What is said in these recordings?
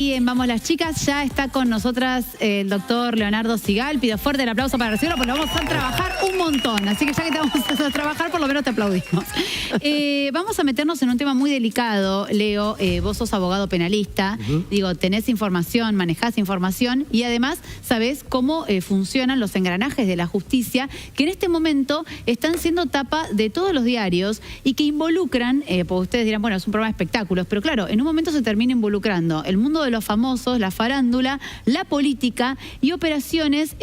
Y en Vamos las Chicas ya está con nosotras el doctor Leonardo Sigal. Pido fuerte el aplauso para recibirlo porque vamos a trabajar un montón. Así que ya que te vamos a trabajar, por lo menos te aplaudimos. Vamos a meternos en un tema muy delicado, Leo. Vos sos abogado penalista. Digo, tenés información, manejás información y además sabés cómo funcionan los engranajes de la justicia que en este momento están siendo tapa de todos los diarios y que involucran, porque ustedes dirán, bueno, es un programa de espectáculos, pero claro, en un momento se termina involucrando el mundo de los famosos, la farándula, la política y operaciones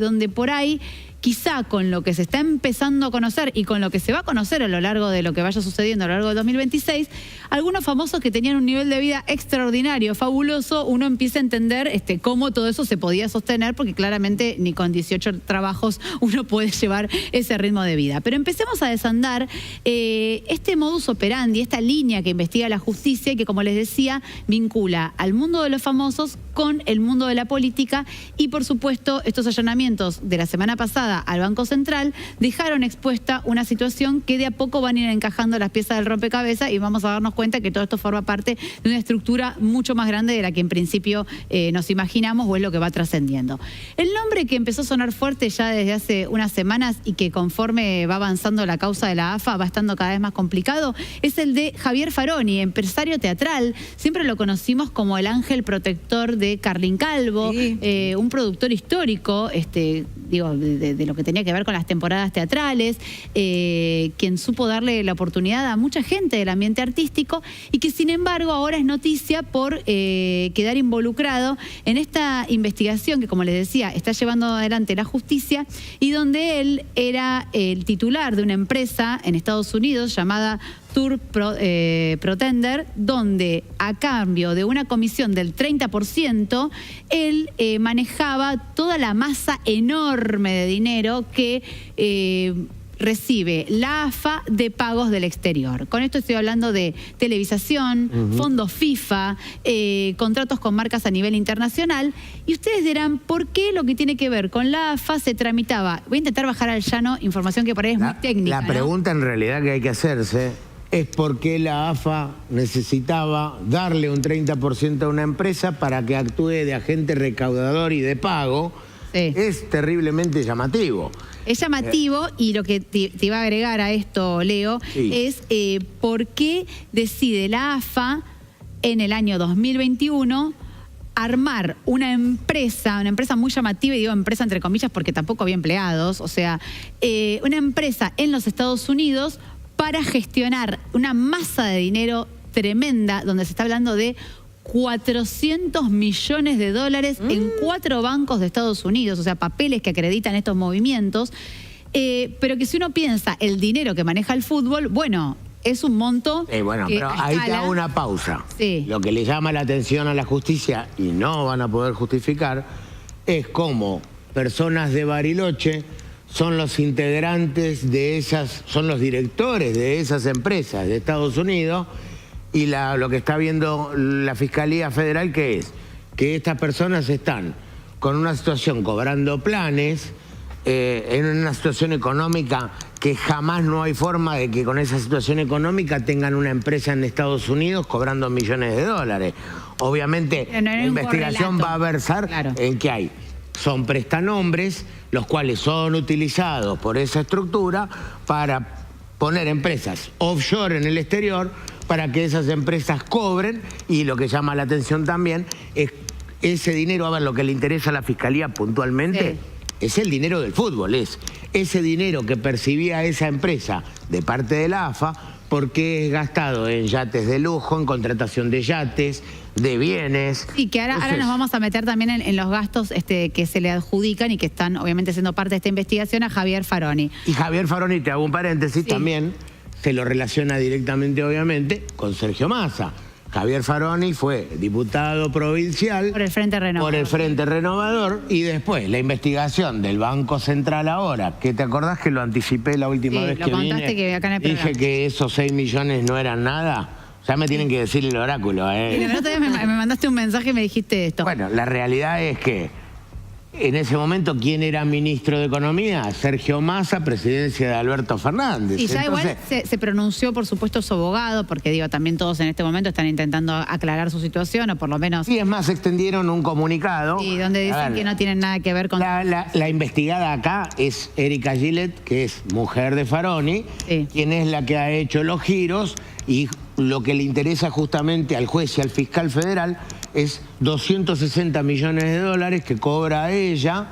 donde por ahí quizá con lo que se está empezando a conocer y con lo que se va a conocer a lo largo de lo que vaya sucediendo a lo largo del 2026, algunos famosos que tenían un nivel de vida extraordinario, fabuloso, uno empieza a entender cómo todo eso se podía sostener, porque claramente ni con 18 trabajos uno puede llevar ese ritmo de vida. Pero empecemos a desandar este modus operandi, esta línea que investiga la justicia y que, como les decía, vincula al mundo de los famosos con el mundo de la política y, por supuesto, estos allanamientos de la semana pasada al Banco Central dejaron expuesta una situación que de a poco van a ir encajando las piezas del rompecabezas y vamos a darnos cuenta que todo esto forma parte de una estructura mucho más grande de la que en principio nos imaginamos o es lo que va trascendiendo. El nombre que empezó a sonar fuerte ya desde hace unas semanas y que conforme va avanzando la causa de la AFA va estando cada vez más complicado es el de Javier Faroni, empresario teatral. Siempre lo conocimos como el ángel protector de Carlín Calvo, sí. Un productor histórico, digo, de lo que tenía que ver con las temporadas teatrales, quien supo darle la oportunidad a mucha gente del ambiente artístico y que sin embargo ahora es noticia por quedar involucrado en esta investigación que, como les decía, está llevando adelante la justicia y donde él era el titular de una empresa en Estados Unidos llamada Tour Pretender, donde a cambio de una comisión del 30%, él manejaba toda la masa enorme de dinero que recibe la AFA de pagos del exterior. Con esto estoy hablando de televisación, fondos FIFA, contratos con marcas a nivel internacional. Y ustedes dirán, ¿por qué lo que tiene que ver con la AFA se tramitaba? Voy a intentar bajar al llano información que por ahí es muy técnica. La pregunta en realidad que hay que hacerse es por qué la AFA necesitaba darle un 30% a una empresa para que actúe de agente recaudador y de pago. Sí. Es terriblemente llamativo. Es llamativo y lo que te iba a agregar a esto, Leo, sí, es por qué decide la AFA en el año 2021 armar una empresa muy llamativa, y digo empresa entre comillas porque tampoco había empleados, o sea, una empresa en los Estados Unidos para gestionar una masa de dinero tremenda, donde se está hablando de 400 millones de dólares en 4 bancos de Estados Unidos, o sea, papeles que acreditan estos movimientos, pero que si uno piensa el dinero que maneja el fútbol, bueno, es un monto bueno, pero ahí te hago una pausa. Sí. Lo que le llama la atención a la justicia, y no van a poder justificar, es cómo personas de Bariloche son los integrantes de esas, son los directores de esas empresas de Estados Unidos, y lo que está viendo la Fiscalía Federal, ¿qué es? Que estas personas están con una situación cobrando planes, en una situación económica que jamás no hay forma de que con esa situación económica tengan una empresa en Estados Unidos cobrando millones de dólares. Obviamente la investigación va a versar en que hay. Son prestanombres, los cuales son utilizados por esa estructura para poner empresas offshore en el exterior para que esas empresas cobren, y lo que llama la atención también es ese dinero. A ver, lo que le interesa a la Fiscalía puntualmente es el dinero del fútbol, es ese dinero que percibía esa empresa de parte de la AFA, porque es gastado en yates de lujo, en contratación de yates, de bienes. Y que ahora nos vamos a meter también en los gastos que se le adjudican y que están obviamente siendo parte de esta investigación a Javier Faroni. Y Javier Faroni, te hago un paréntesis, también se lo relaciona directamente, obviamente, con Sergio Massa. Javier Faroni fue diputado provincial por el Frente Renovador, y después la investigación del Banco Central ahora, que te acordás que lo anticipé la última vez que vine, que acá en el dije que esos 6 millones no eran nada. Ya me tienen que decir el oráculo. Y la otra vez me mandaste un mensaje y me dijiste esto. Bueno, la realidad es que En ese momento, ¿quién era ministro de Economía? Sergio Massa, presidencia de Alberto Fernández. Y ya entonces, igual se pronunció, por supuesto, su abogado, porque digo, también todos en este momento están intentando aclarar su situación, o por lo menos... Sí, es más, extendieron un comunicado. Sí, donde dicen que no tienen nada que ver con... La investigada acá es Erika Gillett, que es mujer de Faroni, quien es la que ha hecho los giros, y lo que le interesa justamente al juez y al fiscal federal es 260 millones de dólares que cobra ella,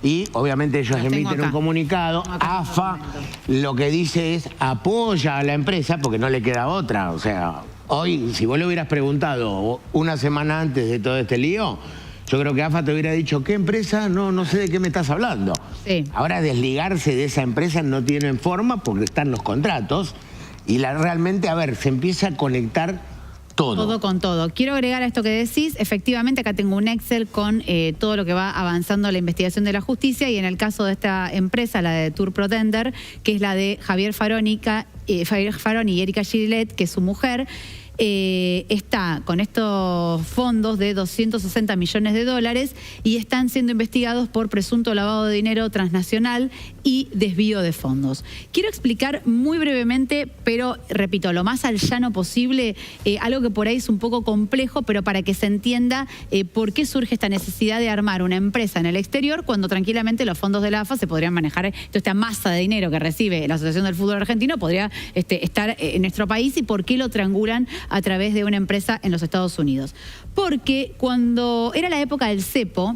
y obviamente ellos emiten un comunicado. AFA lo que dice es apoya a la empresa porque no le queda otra. O sea, hoy, si vos le hubieras preguntado una semana antes de todo este lío, yo creo que AFA te hubiera dicho, ¿qué empresa? No sé de qué me estás hablando. Sí. Ahora desligarse de esa empresa no tienen forma porque están los contratos, y realmente, a ver, se empieza a conectar todo con todo. Quiero agregar a esto que decís, efectivamente acá tengo un Excel con todo lo que va avanzando la investigación de la justicia, y en el caso de esta empresa, la de Tour Pretender, que es la de Javier Faroni y Erika Gillett, que es su mujer, está con estos fondos de 260 millones de dólares y están siendo investigados por presunto lavado de dinero transnacional y desvío de fondos. Quiero explicar muy brevemente, pero repito, lo más al llano posible, algo que por ahí es un poco complejo, pero para que se entienda por qué surge esta necesidad de armar una empresa en el exterior cuando tranquilamente los fondos de la AFA se podrían manejar. Toda esta masa de dinero que recibe la Asociación del Fútbol Argentino podría estar en nuestro país, y por qué lo triangulan a través de una empresa en los Estados Unidos. Porque cuando era la época del cepo,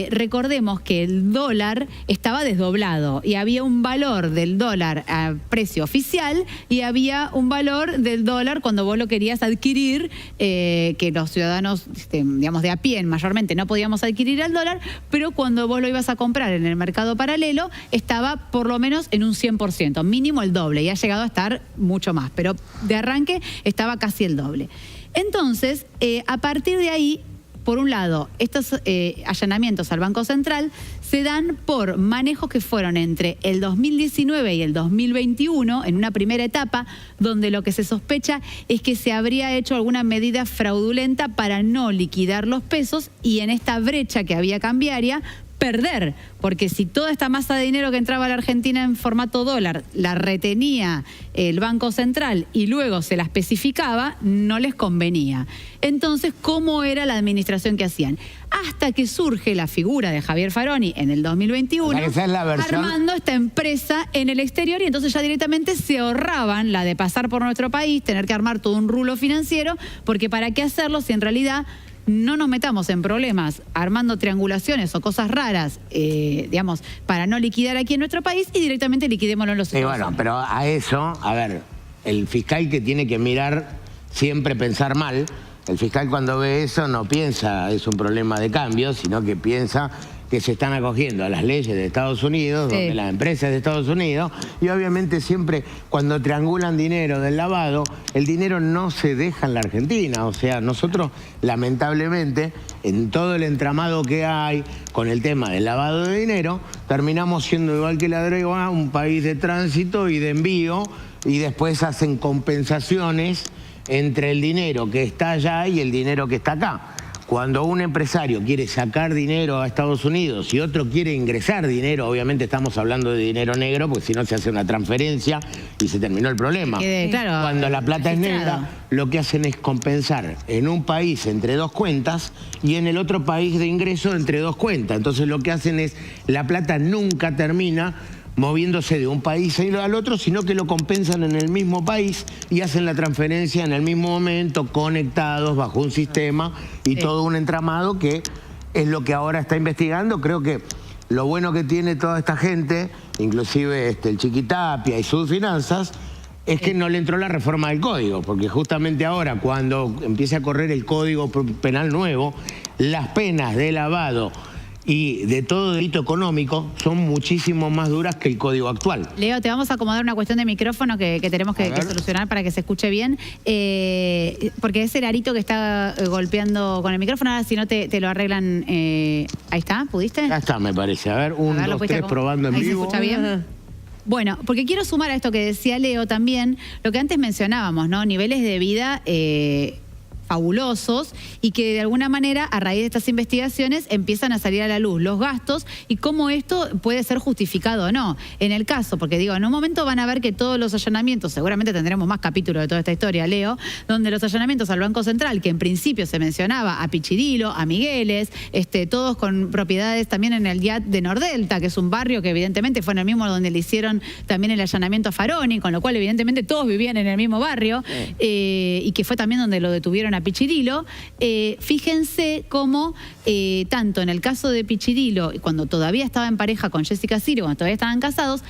recordemos que el dólar estaba desdoblado y había un valor del dólar a precio oficial y había un valor del dólar cuando vos lo querías adquirir, que los ciudadanos, digamos, de a pie mayormente no podíamos adquirir el dólar, pero cuando vos lo ibas a comprar en el mercado paralelo estaba por lo menos en un 100%, mínimo el doble, y ha llegado a estar mucho más, pero de arranque estaba casi el doble. Entonces, a partir de ahí, por un lado, estos allanamientos al Banco Central se dan por manejos que fueron entre el 2019 y el 2021, en una primera etapa, donde lo que se sospecha es que se habría hecho alguna medida fraudulenta para no liquidar los pesos, y en esta brecha que había cambiaria, perder, porque si toda esta masa de dinero que entraba a la Argentina en formato dólar la retenía el Banco Central y luego se la especificaba, no les convenía. Entonces, ¿cómo era la administración que hacían? Hasta que surge la figura de Javier Faroni en el 2021, esa es la versión, armando esta empresa en el exterior, y entonces ya directamente se ahorraban la de pasar por nuestro país, tener que armar todo un rulo financiero, porque ¿para qué hacerlo si en realidad no nos metamos en problemas armando triangulaciones o cosas raras, digamos, para no liquidar aquí en nuestro país, y directamente liquidémoslo en los Estados Unidos? Bueno, pero a eso, a ver, el fiscal que tiene que mirar siempre pensar mal, el fiscal cuando ve eso no piensa es un problema de cambio, sino que piensa que se están acogiendo a las leyes de Estados Unidos, donde las empresas de Estados Unidos, y obviamente siempre cuando triangulan dinero del lavado, el dinero no se deja en la Argentina. O sea, nosotros lamentablemente en todo el entramado que hay con el tema del lavado de dinero, terminamos siendo, igual que la droga, un país de tránsito y de envío, y después hacen compensaciones entre el dinero que está allá y el dinero que está acá. Cuando un empresario quiere sacar dinero a Estados Unidos y otro quiere ingresar dinero, obviamente estamos hablando de dinero negro, porque si no se hace una transferencia y se terminó el problema. Claro, cuando la plata es negra, lo que hacen es compensar en un país entre dos cuentas y en el otro país de ingreso entre dos cuentas. Entonces lo que hacen es, la plata nunca termina moviéndose de un país al otro, sino que lo compensan en el mismo país y hacen la transferencia en el mismo momento, conectados bajo un sistema y todo un entramado que es lo que ahora está investigando. Creo que lo bueno que tiene toda esta gente, inclusive el Chiquitapia y sus finanzas, es que no le entró la reforma del código, porque justamente ahora, cuando empiece a correr el código penal nuevo, las penas de lavado y de todo delito económico son muchísimo más duras que el código actual. Leo, te vamos a acomodar una cuestión de micrófono que tenemos que solucionar para que se escuche bien, porque es el arito que está golpeando con el micrófono. Ahora, si no, te lo arreglan. Ahí está, ¿pudiste? Ya está, me parece. A ver, 1, 2, 3, probando en vivo. ¿Ahí se escucha bien? Bueno, porque quiero sumar a esto que decía Leo también, lo que antes mencionábamos, ¿no? Niveles de vida fabulosos y que de alguna manera a raíz de estas investigaciones empiezan a salir a la luz los gastos y cómo esto puede ser justificado o no. En el caso, porque digo, en un momento van a ver que todos los allanamientos, seguramente tendremos más capítulos de toda esta historia, Leo, donde los allanamientos al Banco Central, que en principio se mencionaba a Pichirilo, a Migueles, todos con propiedades también en el YAT de Nordelta, que es un barrio que evidentemente fue en el mismo donde le hicieron también el allanamiento a Faroni, con lo cual evidentemente todos vivían en el mismo barrio, y que fue también donde lo detuvieron a Pichirilo. Fíjense cómo tanto en el caso de Pichirilo, cuando todavía estaba en pareja con Jessica Sirio, cuando todavía estaban casados,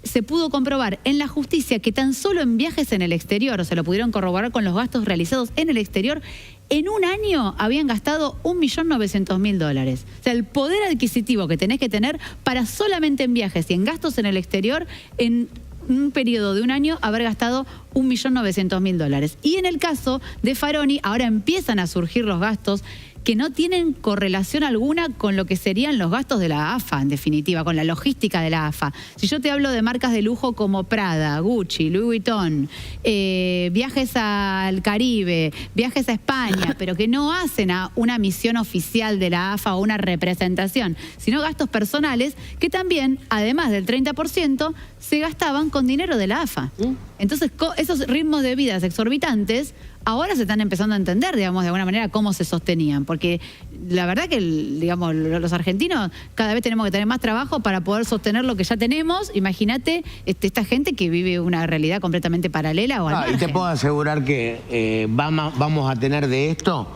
se pudo comprobar en la justicia que tan solo en viajes en el exterior, o se lo pudieron corroborar con los gastos realizados en el exterior, en un año habían gastado $1.900.000. O sea, el poder adquisitivo que tenés que tener para solamente en viajes y en gastos en el exterior, en un periodo de un año, haber gastado $1.900.000. Y en el caso de Faroni, ahora empiezan a surgir los gastos que no tienen correlación alguna con lo que serían los gastos de la AFA, en definitiva, con la logística de la AFA. Si yo te hablo de marcas de lujo como Prada, Gucci, Louis Vuitton, viajes al Caribe, viajes a España, pero que no hacen a una misión oficial de la AFA o una representación, sino gastos personales que también, además del 30%, se gastaban con dinero de la AFA. Entonces, esos ritmos de vida exorbitantes ahora se están empezando a entender, digamos, de alguna manera cómo se sostenían, porque la verdad que, digamos, los argentinos cada vez tenemos que tener más trabajo para poder sostener lo que ya tenemos. Imagínate esta gente que vive una realidad completamente paralela o al margen. Y te puedo asegurar que vamos a tener de esto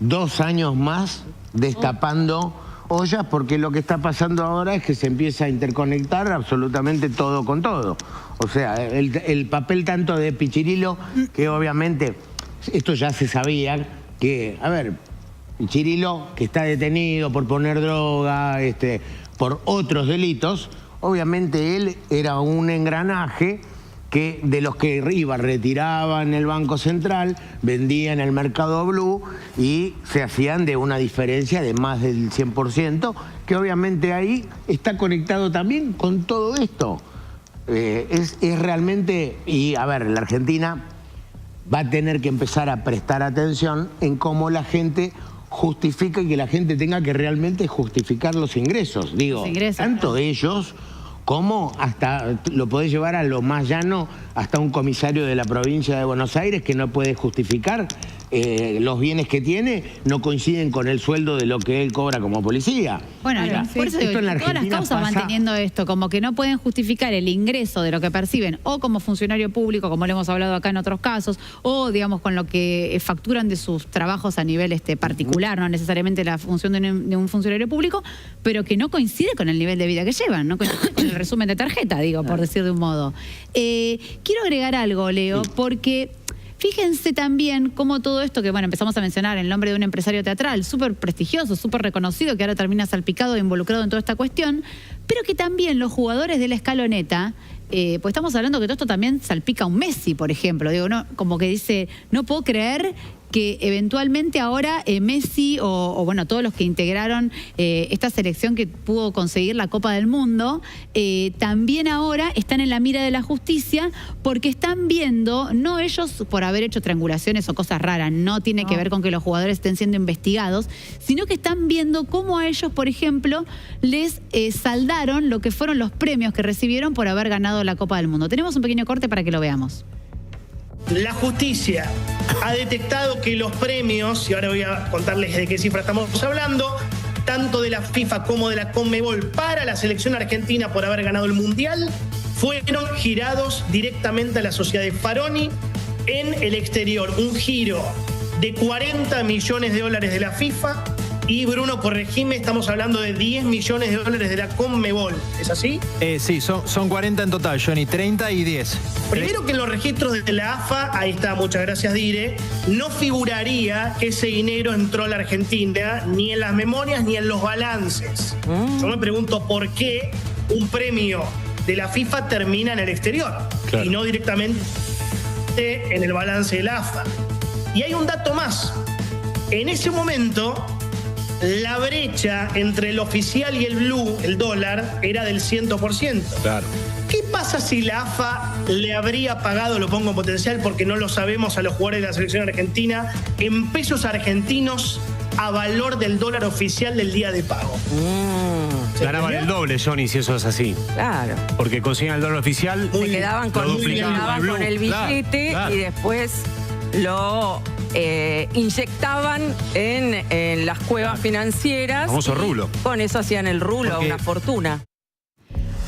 2 años más destapando ollas, porque lo que está pasando ahora es que se empieza a interconectar absolutamente todo con todo. O sea, el papel tanto de Pichirilo, que obviamente esto ya se sabía, que, a ver, Pichirilo, que está detenido por poner droga, por otros delitos, obviamente él era un engranaje que de los que iba, retiraba en el Banco Central, vendía en el mercado blue y se hacían de una diferencia de más del 100%, que obviamente ahí está conectado también con todo esto. Es realmente, y a ver, la Argentina va a tener que empezar a prestar atención en cómo la gente justifica y que la gente tenga que realmente justificar los ingresos. Digo, tanto ellos como hasta lo podés llevar a lo más llano, hasta un comisario de la provincia de Buenos Aires que no puede justificar los bienes que tiene, no coinciden con el sueldo de lo que él cobra como policía. Bueno, por eso digo, todas las causas van teniendo esto, como que no pueden justificar el ingreso de lo que perciben, o como funcionario público, como lo hemos hablado acá en otros casos, o digamos con lo que facturan de sus trabajos a nivel particular, no necesariamente la función de un funcionario público, pero que no coincide con el nivel de vida que llevan, no coincide con el resumen de tarjeta, digo, por decir de un modo. Quiero agregar algo, Leo, porque fíjense también cómo todo esto que, bueno, empezamos a mencionar el nombre de un empresario teatral súper prestigioso, súper reconocido, que ahora termina salpicado e involucrado en toda esta cuestión, pero que también los jugadores de la escaloneta, pues estamos hablando que todo esto también salpica a un Messi, por ejemplo. Digo, no, como que dice, no puedo creer que eventualmente ahora Messi o bueno, todos los que integraron esta selección que pudo conseguir la Copa del Mundo, también ahora están en la mira de la justicia porque están viendo, no ellos por haber hecho triangulaciones o cosas raras, no tiene que ver con que los jugadores estén siendo investigados, sino que están viendo cómo a ellos, por ejemplo, les saldaron lo que fueron los premios que recibieron por haber ganado la Copa del Mundo. Tenemos un pequeño corte para que lo veamos. La justicia ha detectado que los premios, y ahora voy a contarles de qué cifra estamos hablando, tanto de la FIFA como de la Conmebol para la selección argentina por haber ganado el Mundial, fueron girados directamente a la sociedad de Faroni en el exterior. Un giro de $40 millones de la FIFA y, Bruno, corregime, estamos hablando de $10 millones de la Conmebol. ¿Es así? Sí, son 40 en total, Johnny, 30 y 10. Primero que en los registros de la AFA, ahí está, muchas gracias, Dire, no figuraría que ese dinero entró a la Argentina, ni en las memorias ni en los balances. Yo me pregunto por qué un premio de la FIFA termina en el exterior, claro, y no directamente en el balance de la AFA. Y hay un dato más. En ese momento, la brecha entre el oficial y el blue, el dólar, era del 100%. Claro. ¿Qué pasa si la AFA le habría pagado, lo pongo en potencial porque no lo sabemos, a los jugadores de la selección argentina, en pesos argentinos a valor del dólar oficial del día de pago? Ganaban el doble, Johnny, si eso es así. Claro. Porque conseguían el dólar oficial. Se quedaban con el billete, claro. Y después lo inyectaban en las cuevas financieras. Famoso rulo. Con eso hacían el rulo, una fortuna.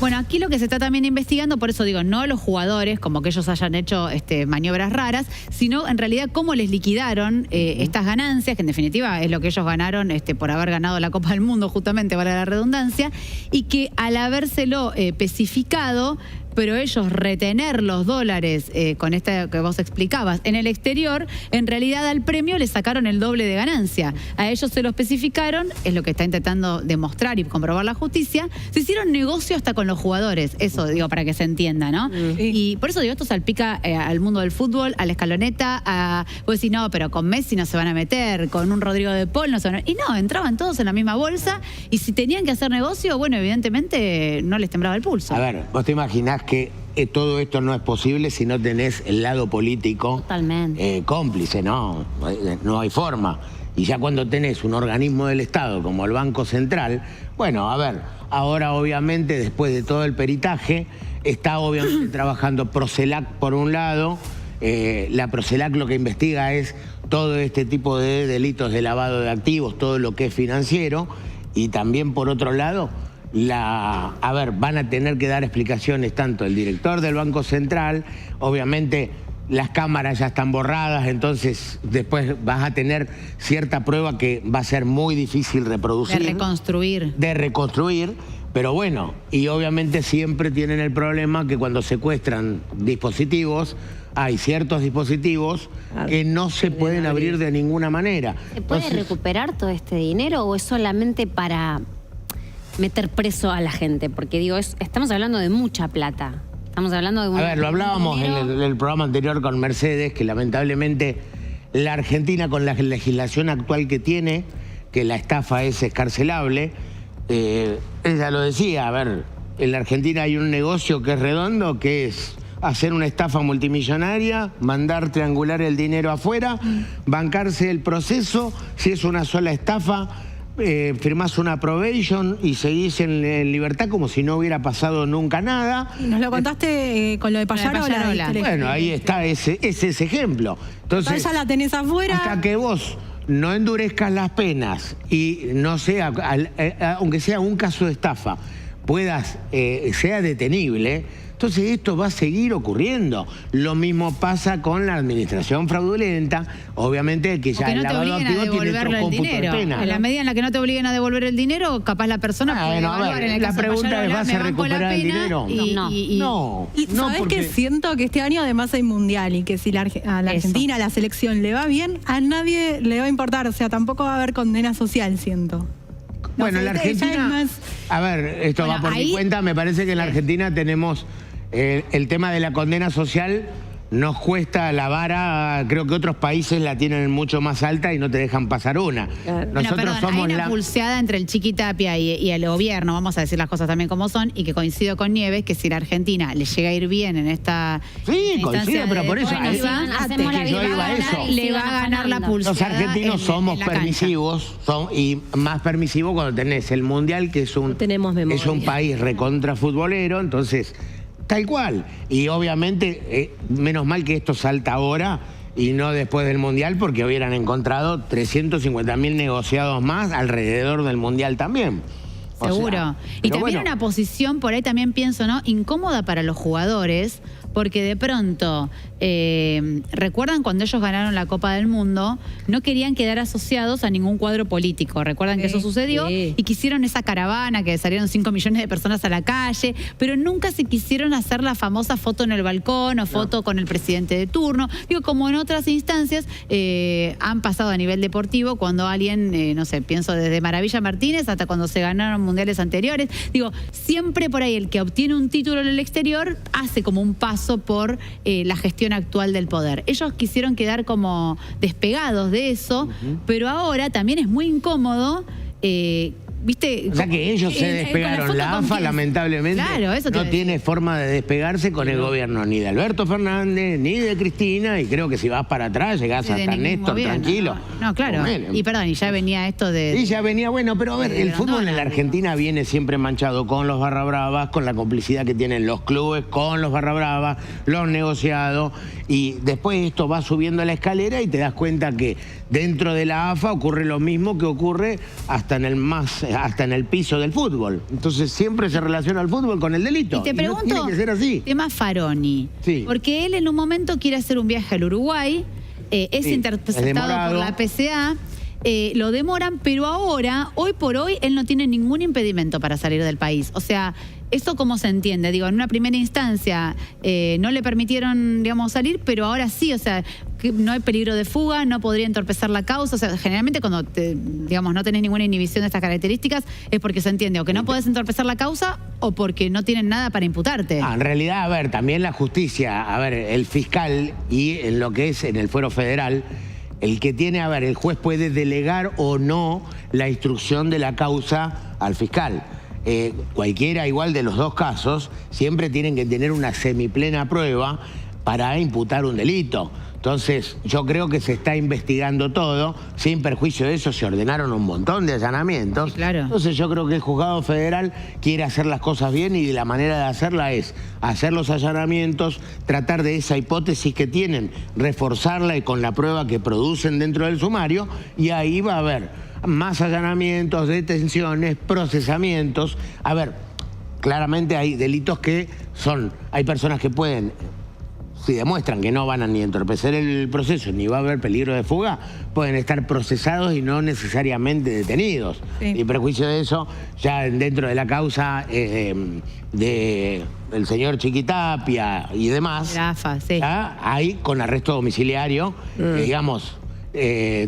Bueno, aquí lo que se está también investigando, por eso digo, no los jugadores, como que ellos hayan hecho maniobras raras, sino en realidad cómo les liquidaron estas ganancias, que en definitiva es lo que ellos ganaron por haber ganado la Copa del Mundo, justamente, para la redundancia, y que al habérselo especificado, pero ellos retener los dólares con esta que vos explicabas en el exterior, en realidad al premio le sacaron el doble de ganancia. A ellos se lo especificaron, es lo que está intentando demostrar y comprobar la justicia. Se hicieron negocio hasta con los jugadores, eso digo para que se entienda, ¿no? Y por eso digo, esto salpica al mundo del fútbol, a la escaloneta, vos decís, no, pero con Messi no se van a meter, con un Rodrigo de Paul no se van a meter. Y no, entraban todos en la misma bolsa y si tenían que hacer negocio, bueno, evidentemente no les temblaba el pulso. A ver, vos te imaginás que todo esto no es posible si no tenés el lado político cómplice, no hay forma. Y ya cuando tenés un organismo del Estado como el Banco Central, bueno, a ver, ahora obviamente después de todo el peritaje, está obviamente trabajando Procelac por un lado, la Procelac lo que investiga es todo este tipo de delitos de lavado de activos, todo lo que es financiero, y también por otro lado, van a tener que dar explicaciones tanto el director del Banco Central, obviamente las cámaras ya están borradas, entonces después vas a tener cierta prueba que va a ser muy difícil reproducir. De reconstruir, pero bueno, y obviamente siempre tienen el problema que cuando secuestran dispositivos, hay ciertos dispositivos que no se pueden abrir de ninguna manera. ¿Se puede recuperar todo este dinero o es solamente para meter preso a la gente? Porque digo, estamos hablando de mucha plata. Estamos hablando de A ver, lo hablábamos en el programa anterior con Mercedes, que lamentablemente la Argentina, con la legislación actual que tiene, que la estafa es escarcelable, ella lo decía, a ver, en la Argentina hay un negocio que es redondo, que es hacer una estafa multimillonaria, mandar triangular el dinero afuera, bancarse el proceso, si es una sola estafa, firmás una probation y seguís en libertad como si no hubiera pasado nunca nada. Nos lo contaste con lo de Pallarola. Bueno, ahí está ese ejemplo. Entonces, ya la tenés afuera. Hasta que vos no endurezcas las penas y no sea, aunque sea un caso de estafa, sea detenible, entonces esto va a seguir ocurriendo. Lo mismo pasa con la administración fraudulenta, obviamente que ya el lavado de activos tiene otro cómputo de pena. En la medida en la que no te obliguen a devolver el dinero, capaz la persona puede evaluar. En el la pregunta es, ¿vas a recuperar el dinero? No. Y ¿sabés qué? Siento que este año además hay mundial y que si a la Argentina, a la selección le va bien, a nadie le va a importar. O sea, tampoco va a haber condena social, siento. Bueno, en la Argentina, a ver, esto va por mi cuenta, me parece que en la Argentina tenemos el tema de la condena social, nos cuesta la vara, creo que otros países la tienen mucho más alta y no te dejan pasar una. Nosotros somos hay una pulseada entre el Chiqui Tapia y el gobierno, vamos a decir las cosas también como son, y que coincido con Nieves, que si la Argentina le llega a ir bien en esta coincido, pero por eso le va a ganar la pulseada. Los argentinos somos permisivos, y más permisivos cuando tenés el Mundial, que es un país recontra futbolero, entonces tal cual. Y obviamente, menos mal que esto salta ahora y no después del Mundial, porque hubieran encontrado 350.000 negociados más alrededor del Mundial también. Seguro. Y también una posición, por ahí también pienso, ¿no? Incómoda para los jugadores, porque de pronto, recuerdan cuando ellos ganaron la Copa del Mundo, no querían quedar asociados a ningún cuadro político. Recuerdan que eso sucedió y quisieron esa caravana, que salieron 5 millones de personas a la calle, pero nunca se quisieron hacer la famosa foto en el balcón o foto con el presidente de turno. Digo, como en otras instancias han pasado a nivel deportivo, cuando alguien, no sé, pienso desde Maravilla Martínez hasta cuando se ganaron mundiales anteriores. Digo, siempre por ahí el que obtiene un título en el exterior hace como un paso por la gestión actual del poder. Ellos quisieron quedar como despegados de eso, pero ahora también es muy incómodo ¿viste? O sea que ellos se despegaron. La AFA, lamentablemente, no tiene forma de despegarse con el gobierno ni de Alberto Fernández, ni de Cristina, y creo que si vas para atrás llegás hasta Néstor, tranquilo. No, claro. Y perdón, y ya venía esto de... Y ya venía, bueno, pero a ver, el fútbol en la Argentina viene siempre manchado con los barra bravas, con la complicidad que tienen los clubes, con los barra bravas, los negociados, y después esto va subiendo la escalera y te das cuenta que dentro de la AFA ocurre lo mismo que ocurre hasta en el piso del fútbol. Entonces siempre se relaciona el fútbol con el delito. Y te pregunto, tiene que ser así. Tema Faroni. Sí. Porque él en un momento quiere hacer un viaje al Uruguay, es interceptado por la PCA, lo demoran, pero ahora, hoy por hoy, él no tiene ningún impedimento para salir del país. O sea, ¿eso cómo se entiende? Digo, en una primera instancia no le permitieron, digamos, salir, pero ahora sí, o sea, que no hay peligro de fuga, no podría entorpecer la causa. O sea, generalmente cuando, digamos, no tenés ninguna inhibición de estas características es porque se entiende o que no podés entorpecer la causa o porque no tienen nada para imputarte. En realidad, a ver, también la justicia, a ver, el fiscal y en lo que es en el fuero federal, el que tiene, a ver, el juez puede delegar o no la instrucción de la causa al fiscal. Cualquiera, igual de los dos casos, siempre tienen que tener una semiplena prueba para imputar un delito. Entonces, yo creo que se está investigando todo. Sin perjuicio de eso, se ordenaron un montón de allanamientos. Sí, claro. Entonces, yo creo que el juzgado federal quiere hacer las cosas bien y la manera de hacerla es hacer los allanamientos, tratar de esa hipótesis que tienen, reforzarla y con la prueba que producen dentro del sumario, y ahí va a haber más allanamientos, detenciones, procesamientos. A ver, claramente hay delitos que hay personas que pueden, si demuestran que no van a ni entorpecer el proceso ni va a haber peligro de fuga, pueden estar procesados y no necesariamente detenidos. Sí. Y prejuicio de eso, ya dentro de la causa del señor Chiquitapia y demás, AFA, sí, ya hay con arresto domiciliario, digamos,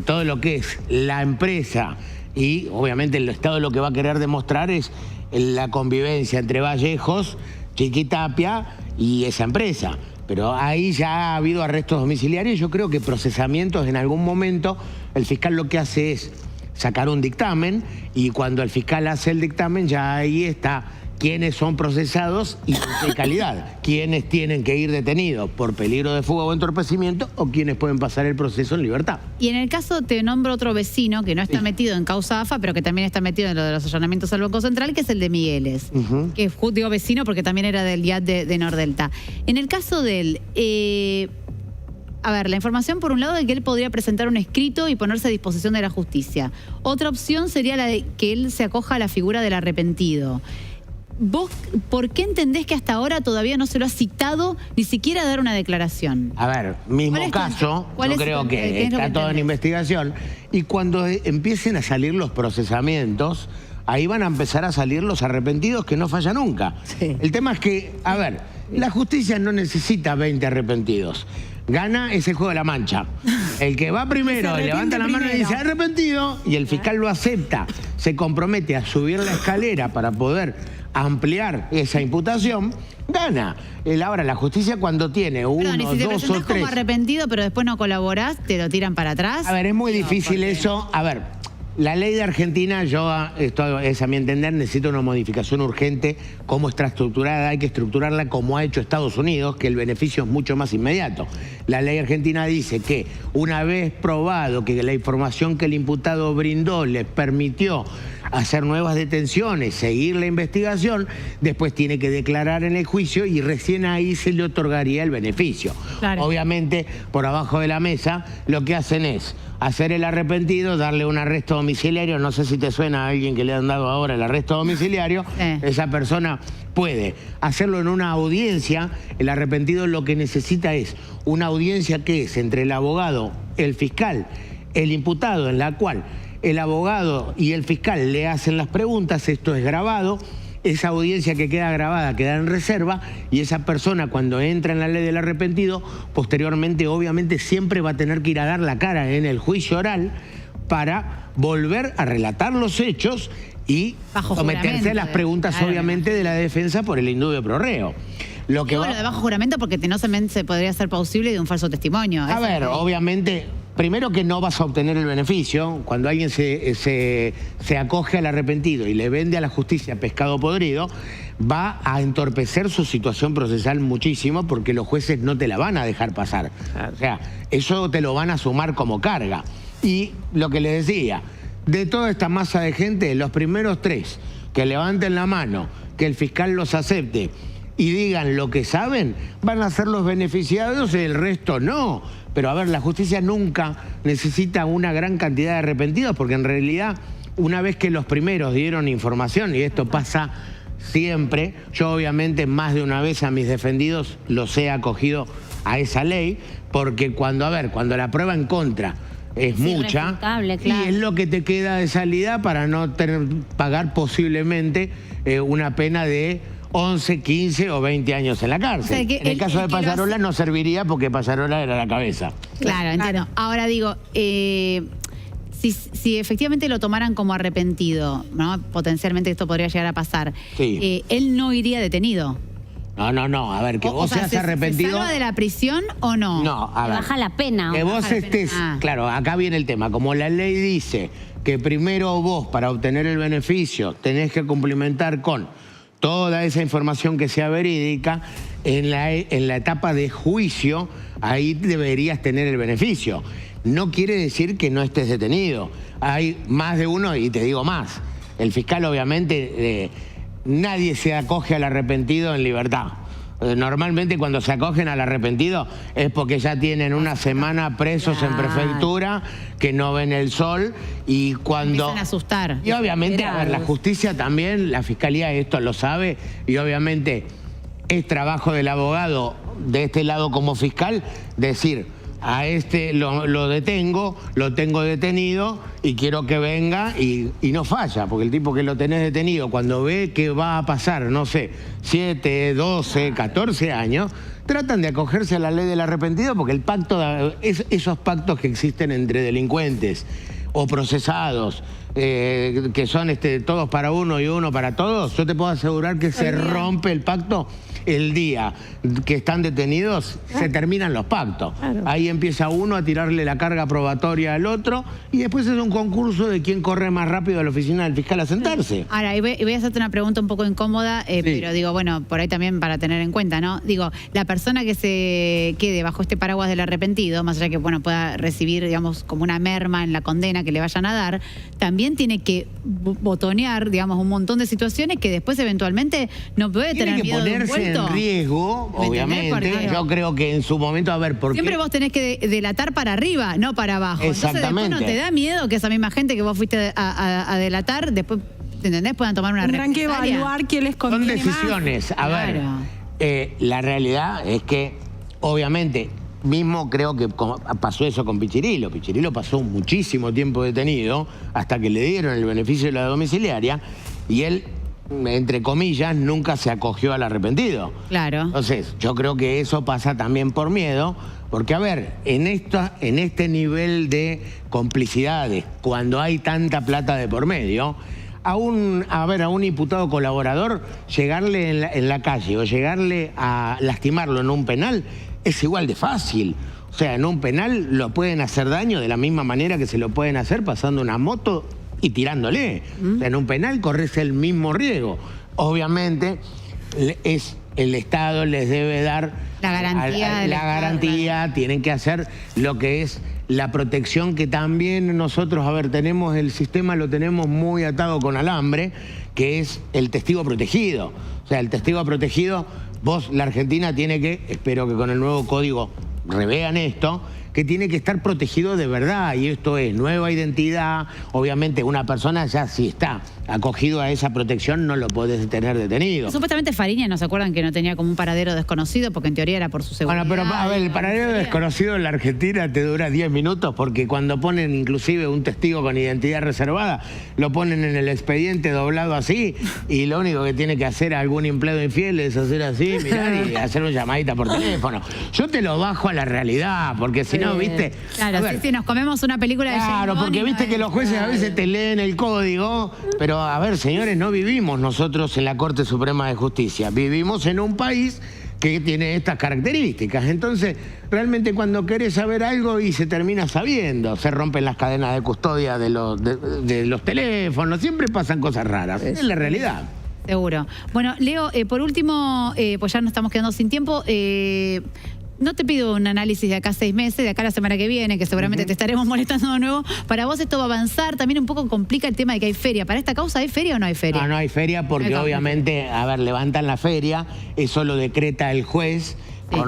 todo lo que es la empresa y obviamente el Estado lo que va a querer demostrar es la convivencia entre Vallejos, Chiquitapia y esa empresa. Pero ahí ya ha habido arrestos domiciliarios. Yo creo que procesamientos en algún momento, el fiscal lo que hace es sacar un dictamen y cuando el fiscal hace el dictamen ya ahí está quiénes son procesados y de qué calidad, quiénes tienen que ir detenidos por peligro de fuga o entorpecimiento o quiénes pueden pasar el proceso en libertad. Y en el caso te nombro otro vecino que no está metido en causa AFA, pero que también está metido en lo de los allanamientos al Banco Central, que es el de Migueles, que digo vecino porque también era del IAT de Nordelta. En el caso de él, a ver, la información por un lado de que él podría presentar un escrito y ponerse a disposición de la justicia. Otra opción sería la de que él se acoja a la figura del arrepentido. ¿Vos por qué entendés que hasta ahora todavía no se lo ha citado ni siquiera a dar una declaración? A ver, mismo caso, yo creo que está todo en investigación, y cuando empiecen a salir los procesamientos, ahí van a empezar a salir los arrepentidos que no fallan nunca. Sí. El tema es que, a ver, la justicia no necesita 20 arrepentidos. Gana ese juego de la mancha. El que va primero y levanta la mano y dice arrepentido, y el fiscal lo acepta, se compromete a subir la escalera para poder ampliar esa imputación, gana. Ahora, la justicia cuando tiene uno, si te dos o tres... como arrepentido, pero después no colaborás, te lo tiran para atrás. A ver, es muy difícil eso. A ver, la ley de Argentina, esto es a mi entender, necesita una modificación urgente. Cómo está estructurada, hay que estructurarla como ha hecho Estados Unidos, que el beneficio es mucho más inmediato. La ley argentina dice que una vez probado que la información que el imputado brindó le permitió hacer nuevas detenciones, seguir la investigación, después tiene que declarar en el juicio y recién ahí se le otorgaría el beneficio. Claro. Obviamente, por abajo de la mesa, lo que hacen es hacer el arrepentido, darle un arresto domiciliario. No sé si te suena a alguien que le han dado ahora el arresto domiciliario. Esa persona puede hacerlo en una audiencia. El arrepentido lo que necesita es una audiencia que es entre el abogado, el fiscal, el imputado, en la cual el abogado y el fiscal le hacen las preguntas. Esto es grabado. Esa audiencia que queda grabada queda en reserva y esa persona cuando entra en la ley del arrepentido, posteriormente obviamente siempre va a tener que ir a dar la cara en el juicio oral para volver a relatar los hechos y someterse a las preguntas obviamente de la defensa por el indubio pro reo. Lo de bajo juramento porque no se podría ser plausible de un falso testimonio. A ver, obviamente primero que no vas a obtener el beneficio. Cuando alguien se acoge al arrepentido y le vende a la justicia pescado podrido, va a entorpecer su situación procesal muchísimo porque los jueces no te la van a dejar pasar. O sea, eso te lo van a sumar como carga. Y lo que les decía, de toda esta masa de gente, los primeros 3 que levanten la mano, que el fiscal los acepte y digan lo que saben, van a ser los beneficiados y el resto no. Pero a ver, la justicia nunca necesita una gran cantidad de arrepentidos porque en realidad una vez que los primeros dieron información, y esto pasa siempre, yo obviamente más de una vez a mis defendidos los he acogido a esa ley porque cuando la prueba en contra es mucha, claro, y es lo que te queda de salida para no pagar posiblemente una pena de 11, 15 o 20 años en la cárcel. O sea, en el caso de Pallarola no serviría porque Pallarola era la cabeza. Claro, entiendo. Ahora digo, si efectivamente lo tomaran como arrepentido, ¿no? Potencialmente esto podría llegar a pasar, él no iría detenido. No, a ver, que vos seas arrepentido... ¿Se salva de la prisión o no? No, a ver. Baja la pena. Que vos estés... Claro, acá viene el tema. Como la ley dice que primero vos, para obtener el beneficio, tenés que cumplimentar con toda esa información que sea verídica, en la etapa de juicio, ahí deberías tener el beneficio. No quiere decir que no estés detenido. Hay más de uno, y te digo más. El fiscal, obviamente... nadie se acoge al arrepentido en libertad. Normalmente cuando se acogen al arrepentido es porque ya tienen una semana presos en prefectura, que no ven el sol y cuando... Empiezan a asustar. Y obviamente, a ver, la justicia también, la fiscalía esto lo sabe y obviamente es trabajo del abogado de este lado como fiscal decir... a este lo detengo, lo tengo detenido y quiero que venga y no falla, porque el tipo que lo tenés detenido, cuando ve que va a pasar, no sé, 7, 12, 14 años, tratan de acogerse a la ley del arrepentido porque el pacto, esos pactos que existen entre delincuentes o procesados, que son todos para uno y uno para todos, yo te puedo asegurar que se rompe el pacto el día que están detenidos, se terminan los pactos. Ahí empieza uno a tirarle la carga probatoria al otro y después es un concurso de quién corre más rápido a la oficina del fiscal a sentarse. Ahora, y voy a hacerte una pregunta un poco incómoda, pero digo, bueno, por ahí también para tener en cuenta, ¿no? Digo, la persona que se quede bajo este paraguas del arrepentido, más allá que, bueno, pueda recibir, digamos, como una merma en la condena que le vayan a dar, también tiene que botonear, digamos, un montón de situaciones que después eventualmente no puede tener miedo de un vuelto. En riesgo, obviamente. Porque, yo creo que en su momento, a ver, ¿por qué? Siempre vos tenés que delatar para arriba, no para abajo. Exactamente. Entonces después no te da miedo que esa misma gente que vos fuiste a delatar, después, ¿entendés? Puedan tomar una tendrán que evaluar qué les conviene. Son decisiones. A ver, la realidad es que, obviamente, mismo creo que pasó eso con Pichirilo. Pichirilo pasó muchísimo tiempo detenido hasta que le dieron el beneficio de la domiciliaria y él, entre comillas, nunca se acogió al arrepentido. Claro. Entonces, yo creo que eso pasa también por miedo, porque, a ver, en este nivel de complicidades, cuando hay tanta plata de por medio, a un imputado colaborador, llegarle en la calle o llegarle a lastimarlo en un penal es igual de fácil. O sea, en un penal lo pueden hacer daño de la misma manera que se lo pueden hacer pasando una moto y tirándole. O sea, en un penal corres el mismo riesgo. Obviamente, el Estado les debe dar la garantía. La garantía, tienen que hacer lo que es la protección que también nosotros, a ver, tenemos el sistema, lo tenemos muy atado con alambre, que es el testigo protegido. O sea, el testigo protegido, la Argentina tiene que, espero que con el nuevo código revean esto, que tiene que estar protegido de verdad, y esto es nueva identidad. Obviamente una persona ya si está acogido a esa protección no lo podés tener detenido. Supuestamente Fariña, ¿no se acuerdan que no tenía como un paradero desconocido? Porque en teoría era por su seguridad. Bueno, pero a ver, el paradero desconocido en la Argentina te dura 10 minutos porque cuando ponen inclusive un testigo con identidad reservada, lo ponen en el expediente doblado así y lo único que tiene que hacer algún empleado infiel es hacer así, mirar y hacer una llamadita por teléfono. Yo te lo bajo a la realidad porque si no, ¿viste? Claro, sí, nos comemos una película de James Bond, porque viste que los jueces a veces te leen el código, pero a ver, señores, no vivimos nosotros en la Corte Suprema de Justicia, vivimos en un país que tiene estas características. Entonces, realmente cuando querés saber algo y se termina sabiendo, se rompen las cadenas de custodia de los teléfonos, siempre pasan cosas raras. Es la realidad. Seguro. Bueno, Leo, por último, pues ya nos estamos quedando sin tiempo. No te pido un análisis de acá a 6 meses, de acá a la semana que viene, que seguramente te estaremos molestando de nuevo. Para vos esto va a avanzar. También un poco complica el tema de que hay feria. ¿Para esta causa hay feria o no hay feria? No, no hay feria porque obviamente, a ver, levantan la feria, eso lo decreta el juez. Sí.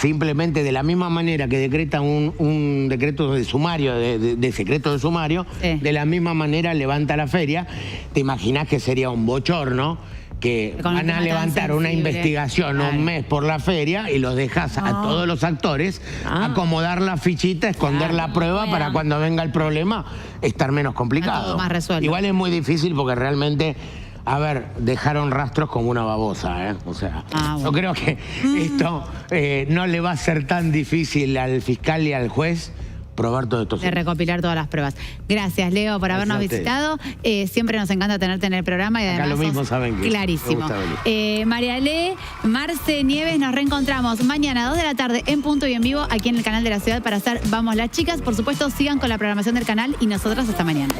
Simplemente de la misma manera que decreta un decreto de sumario, de secreto de sumario, sí, de la misma manera levanta la feria. Te imaginás que sería un bochorno que van a levantar una investigación un mes por la feria y los dejas a todos los actores acomodar la fichita, esconder la prueba para cuando venga el problema estar menos complicado. Todo más resuelto. Igual es muy difícil porque realmente... A ver, dejaron rastros como una babosa, ¿eh? O sea, yo creo que esto no le va a ser tan difícil al fiscal y al juez probar todo esto. De recopilar todas las pruebas. Gracias, Leo, por habernos visitado. Siempre nos encanta tenerte en el programa y además acá lo mismo saben que clarísimo. Marialé, Marce Nieves, nos reencontramos mañana a 2 de la tarde en punto y en vivo aquí en el canal de la ciudad para hacer Vamos las Chicas. Por supuesto, sigan con la programación del canal y nosotros hasta mañana.